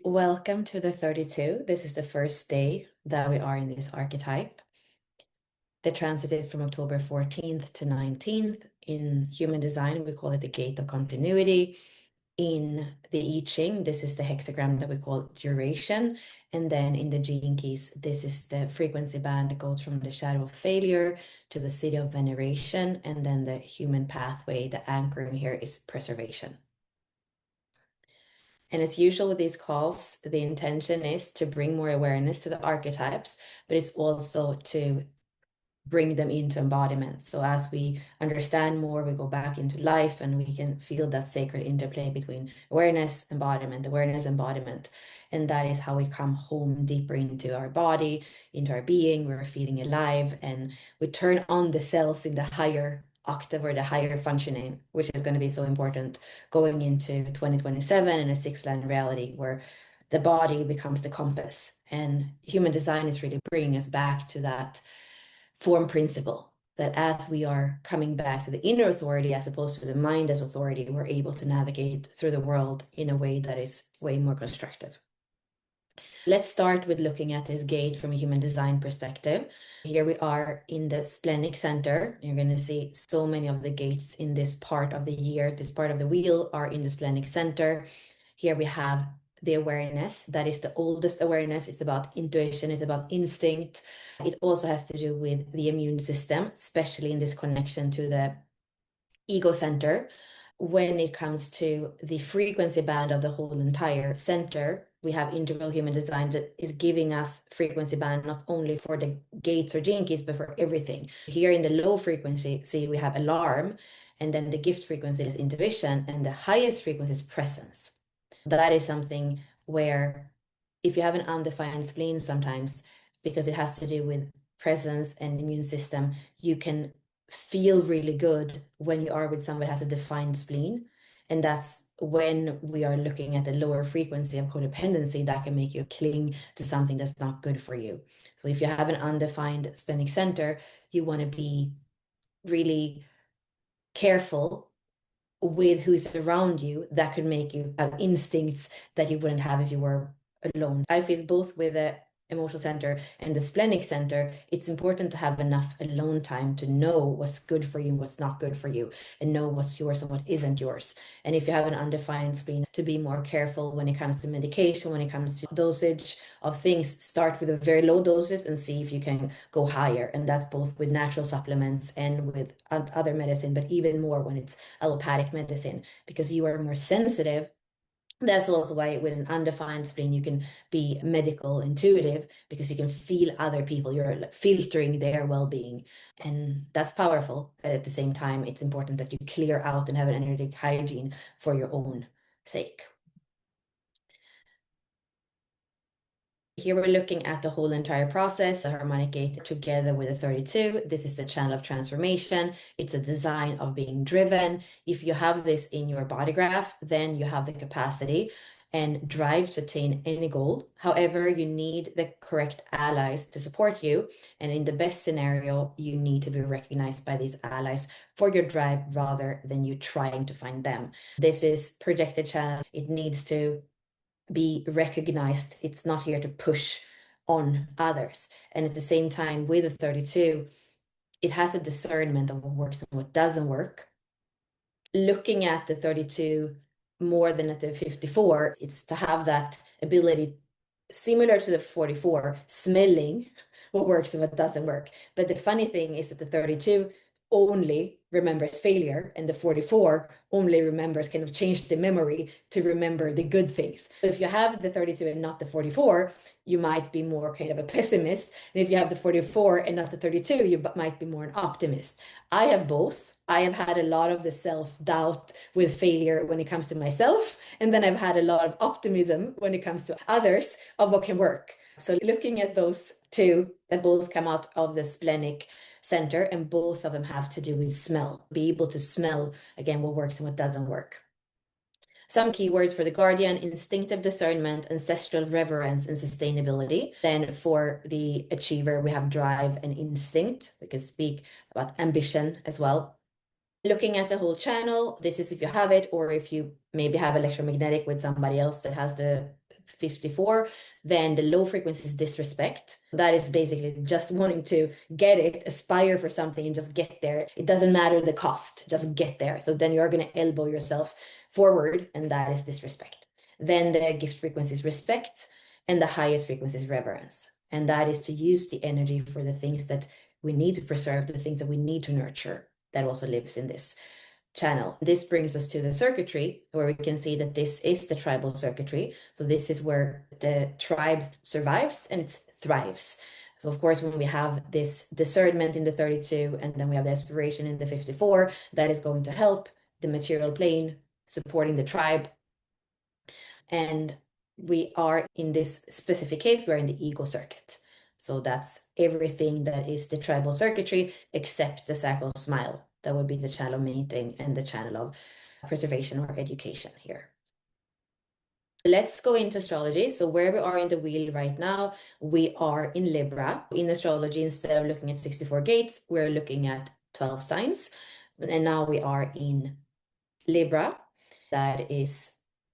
Welcome to the 32. This is the first day that we are in this archetype. The transit is from October 14th to 19th. In human design, we call it the gate of continuity. In the I Ching, this is the hexagram that we call duration. And then in the gene keys, this is the frequency band that goes from the shadow of failure to the city of veneration. And then the human pathway, the anchor in here is preservation. And as usual with these calls, the intention is to bring more awareness to the archetypes, but it's also to bring them into embodiment. So as we understand more, we go back into life and we can feel that sacred interplay between awareness, embodiment. And that is how we come home deeper into our body, into our being. We're feeling alive and we turn on the cells in the higher octave or the higher functioning, which is going to be so important going into 2027 in a six-line reality where the body becomes the compass. And human design is really bringing us back to that form principle that as we are coming back to the inner authority as opposed to the mind as authority, we're able to navigate through the world in a way that is way more constructive. Let's start with looking at this gate from a human design perspective. Here we are in the splenic center. You're going to see so many of the gates in this part of the year, this part of the wheel are in the splenic center. Here we have the awareness. That is the oldest awareness. It's about intuition, it's about instinct. It also has to do with the immune system, especially in this connection to the ego center. When it comes to the frequency band of the whole entire center, we have integral human design that is giving us frequency band not only for the gates or gene keys, but for everything. Here in the low frequency, see, we have alarm, and then the gift frequency is intuition, and the highest frequency is presence. That is something where if you have an undefined spleen sometimes, because it has to do with presence and immune system, you can feel really good when you are with someone that has a defined spleen. And that's when we are looking at the lower frequency of codependency that can make you cling to something that's not good for you. So if you have an undefined splenic center, you want to be really careful with who's around you that could make you have instincts that you wouldn't have if you were alone. I feel both with the emotional center and the splenic center, it's important to have enough alone time to know what's good for you and what's not good for you, and know what's yours and what isn't yours. And if you have an undefined spleen, to be more careful when it comes to medication, when it comes to dosage of things, start with a very low doses and see if you can go higher. And that's both with natural supplements and with other medicine, but even more when it's allopathic medicine, because you are more sensitive. That's also why with an undefined spleen, you can be medical intuitive because you can feel other people. You're like filtering their well-being. And that's powerful. But at the same time, it's important that you clear out and have an energetic hygiene for your own sake. Here we're looking at the whole entire process, the harmonic gate together with the 32. This is the channel of transformation. It's a design of being driven. If you have this in your body graph, then you have the capacity and drive to attain any goal. However, you need the correct allies to support you. And in the best scenario, you need to be recognized by these allies for your drive rather than you trying to find them. This is projected channel. It needs to be recognized. It's not here to push on others. And at the same time, with the 32, it has a discernment of what works and what doesn't work. Looking at the 32 more than at the 54, it's to have that ability similar to the 44, smelling what works and what doesn't work. But the funny thing is that the 32 only remembers failure, and the 44 only remembers kind of change the memory to remember the good things. If you have the 32 and not the 44, you might be more kind of a pessimist. And if you have the 44 and not the 32, you might be more an optimist. I have both. I have had a lot of the self-doubt with failure when it comes to myself, and then I've had a lot of optimism when it comes to others of what can work. So looking at those two that both come out of the splenic center, and both of them have to do with smell. Be able to smell, again, what works and what doesn't work. Some keywords for the guardian: instinctive discernment, ancestral reverence, and sustainability. Then for the achiever, we have drive and instinct. We can speak about ambition as well. Looking at the whole channel, this is if you have it, or if you maybe have electromagnetic with somebody else that has the 54, then the low frequency is disrespect. That is basically just wanting to get it, aspire for something and just get there. It doesn't matter the cost, just get there. So then you're going to elbow yourself forward, and that is disrespect. Then the gift frequency is respect, and the highest frequency is reverence. And that is to use the energy for the things that we need to preserve, the things that we need to nurture. That also lives in this channel. This brings us to the circuitry, where we can see that this is the tribal circuitry. So this is where the tribe survives and it thrives. So of course, when we have this discernment in the 32, and then we have the aspiration in the 54, that is going to help the material plane, supporting the tribe. And we are, in this specific case, we're in the ego circuit. So that's everything that is the tribal circuitry except the sacral smile. That would be the channel of mating and the channel of preservation or education here. Let's go into astrology. So where we are in the wheel right now, we are in Libra. In astrology, instead of looking at 64 gates, we're looking at 12 signs. And now we are in Libra. That is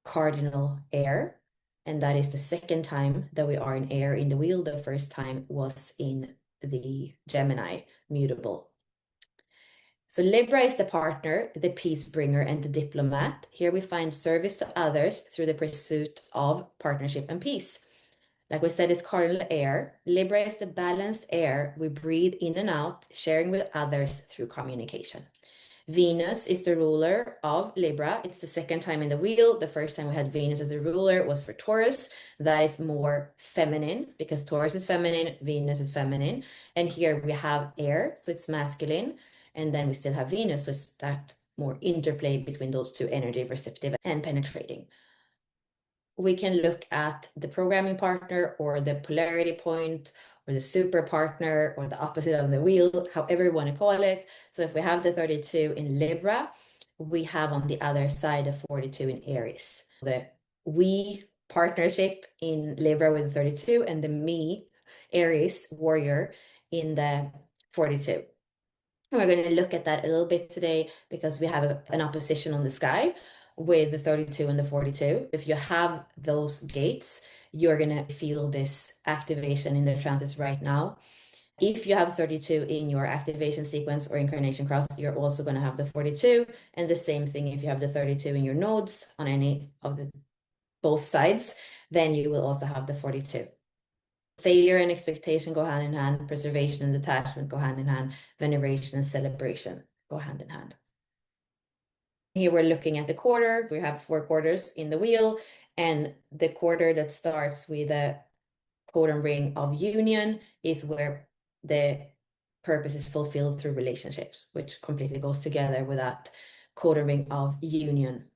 cardinal air. And that is the second time that we are in air in the wheel. The first time was in the Gemini mutable. So Libra is the partner, the peace bringer, and the diplomat. Here we find service to others through the pursuit of partnership and peace. Like we said, it's cardinal air. Libra is the balanced air we breathe in and out, sharing with others through communication. Venus is the ruler of Libra. It's the second time in the wheel. The first time we had Venus as a ruler was for Taurus. That is more feminine, because Taurus is feminine, Venus is feminine. And here we have air, so it's masculine. And then we still have Venus, so it's that more interplay between those two energy, receptive and penetrating. We can look at the programming partner or the polarity point or the super partner or the opposite of the wheel, however you want to call it. So if we have the 32 in Libra, we have on the other side the 42 in Aries. The we partnership in Libra with the 32 and the me, Aries warrior, in the 42. We're going to look at that a little bit today because we have an opposition on the sky with the 32 and the 42. If you have those gates, you're going to feel this activation in the transits right now. If you have 32 in your activation sequence or incarnation cross, you're also going to have the 42. And the same thing if you have the 32 in your nodes on any of the both sides, then you will also have the 42. Failure and expectation go hand in hand. Preservation and detachment go hand in hand. Veneration and celebration go hand in hand. Here we're looking at the quarter. We have 4 quarters in the wheel, and the quarter that starts with a codon ring of union is where the purpose is fulfilled through relationships, which completely goes together with that codon ring of union.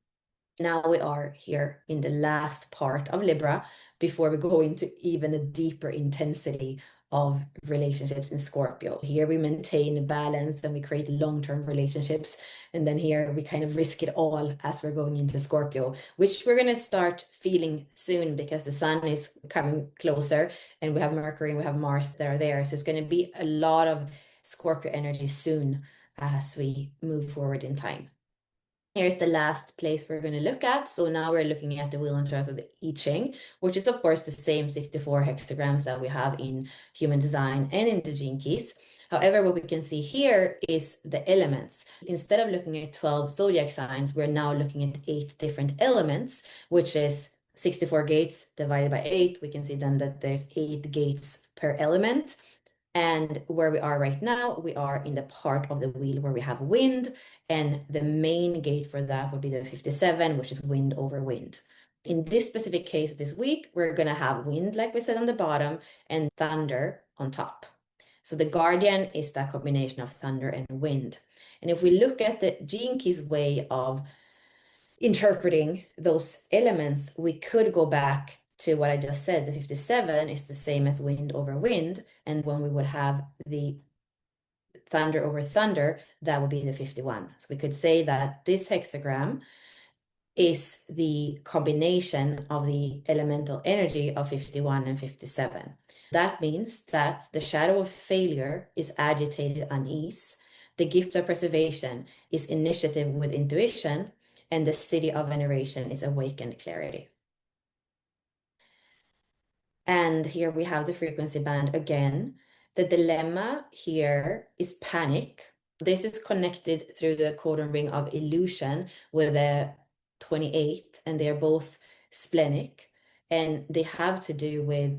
Now we are here in the last part of Libra before we go into even a deeper intensity of relationships in Scorpio. Here we maintain balance and we create long-term relationships. And then here we kind of risk it all as we're going into Scorpio, which we're going to start feeling soon because the sun is coming closer and we have Mercury and we have Mars that are there. So it's going to be a lot of Scorpio energy soon as we move forward in time. Here's the last place we're going to look at. So now we're looking at the wheel in terms of the I Ching, which is of course the same 64 hexagrams that we have in human design and in the gene keys. However, what we can see here is the elements. Instead of looking at 12 zodiac signs, we're now looking at 8 different elements, which is 64 gates divided by 8. We can see then that there's 8 gates per element. And where we are right now, we are in the part of the wheel where we have wind, and the main gate for that would be the 57, which is wind over wind. In this specific case this week, we're going to have wind, like we said, on the bottom, and thunder on top. So the guardian is that combination of thunder and wind. And if we look at the Gene Keys way of interpreting those elements, we could go back to what I just said. The 57 is the same as wind over wind. And when we would have the thunder over thunder, that would be the 51. So we could say that this hexagram is the combination of the elemental energy of 51 and 57. That means that the shadow of failure is agitated unease. The gift of preservation is initiative with intuition, and the city of veneration is awakened clarity. And here we have the frequency band again. The dilemma here is panic. This is connected through the codon ring of illusion with a 28, and they're both splenic, and they have to do with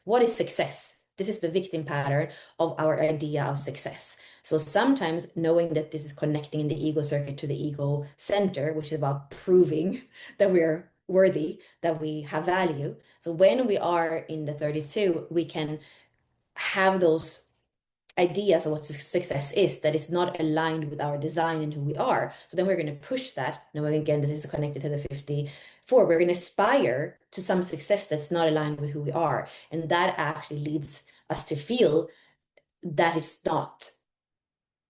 what is success? This is the victim pattern of our idea of success. So sometimes knowing that this is connecting in the ego circuit to the ego center, which is about proving that we're worthy, that we have value. So when we are in the 32, we can have those ideas of what success is that is not aligned with our design and who we are. So then we're going to push that, knowing again that this is connected to the 54. We're going to aspire to some success that's not aligned with who we are. And that actually leads us to feel that it's not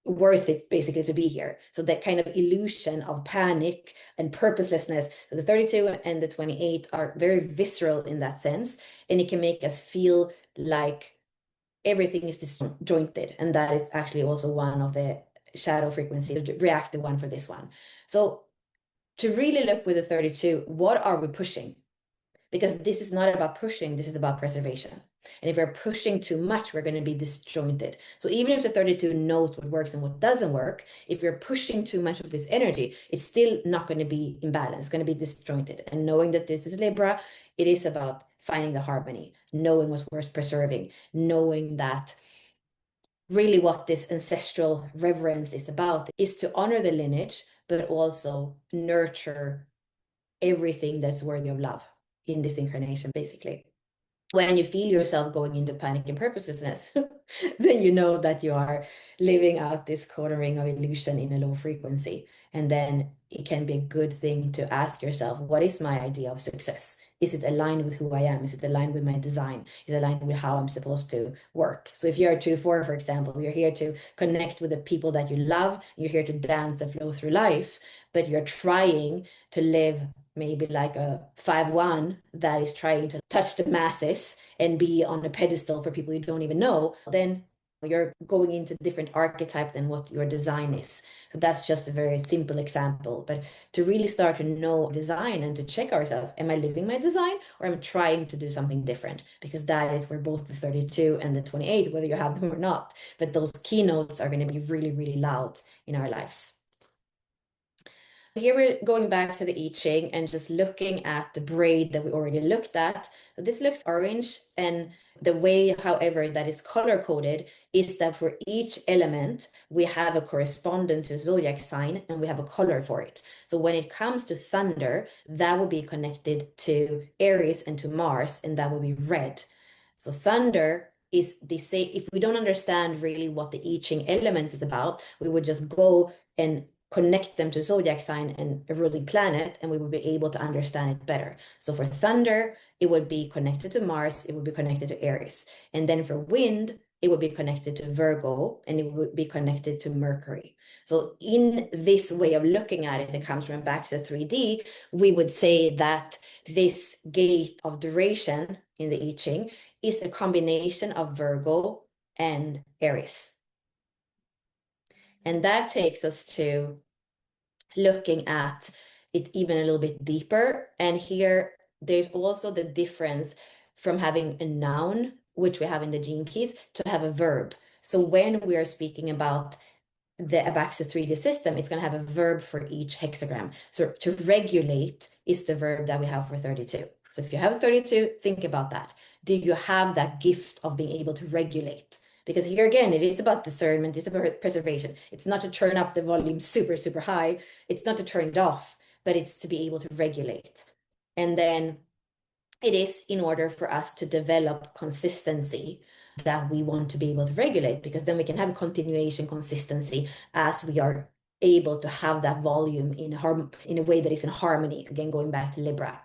worth it basically to be here. So that kind of illusion of panic and purposelessness. So the 32 and the 28 are very visceral in that sense, and it can make us feel like everything is disjointed, and that is actually also one of the shadow frequencies, the reactive one for this one. So to really look with the 32, what are we pushing? Because this is not about pushing, this is about preservation. And if we're pushing too much, we're going to be disjointed. So even if the 32 knows what works and what doesn't work, if we're pushing too much of this energy, it's still not going to be in balance, it's going to be disjointed. And knowing that this is Libra, it is about finding the harmony, knowing what's worth preserving, knowing that really what this ancestral reverence is about is to honor the lineage, but also nurture everything that's worthy of love in this incarnation, basically. When you feel yourself going into panic and purposelessness, then you know that you are living out this codon ring of illusion in a low frequency. And then it can be a good thing to ask yourself, what is my idea of success? Is it aligned with who I am? Is it aligned with my design? Is it aligned with how I'm supposed to work? So if you're a 2-4, for example, you're here to connect with the people that you love, you're here to dance and flow through life, but you're trying to live maybe like a 5-1 that is trying to touch the masses and be on a pedestal for people you don't even know, then you're going into different archetype than what your design is. So that's just a very simple example. But to really start to know design and to check ourselves, am I living my design or am I trying to do something different? Because that is where both the 32 and the 28, whether you have them or not, but those keynotes are going to be really, really loud in our lives. Here we're going back to the I Ching and just looking at the braid that we already looked at. So this looks orange, and the way, however, that is color coded is that for each element, we have a correspondent to a zodiac sign and we have a color for it. So when it comes to thunder, that would be connected to Aries and to Mars, and that would be red. So thunder is they say if we don't understand really what the I Ching element is about, we would just go and connect them to zodiac sign and a ruling planet, and we would be able to understand it better. So for thunder, it would be connected to Mars, it would be connected to Aries. And then for wind, it would be connected to Virgo, and it would be connected to Mercury. So in this way of looking at it, it comes from back to 3D, we would say that this gate of duration in the I Ching is a combination of Virgo and Aries. And that takes us to looking at it even a little bit deeper. And here there's also the difference from having a noun, which we have in the gene keys, to have a verb. So when we are speaking about the Abaxis 3D system, it's going to have a verb for each hexagram. So to regulate is the verb that we have for 32. So if you have 32, think about that. Do you have that gift of being able to regulate? Because here again, it is about discernment, it's about preservation. It's not to turn up the volume super, super high. It's not to turn it off, but it's to be able to regulate. And then it is in order for us to develop consistency that we want to be able to regulate, because then we can have continuation consistency as we are able to have that volume in a way that is in harmony, again going back to Libra.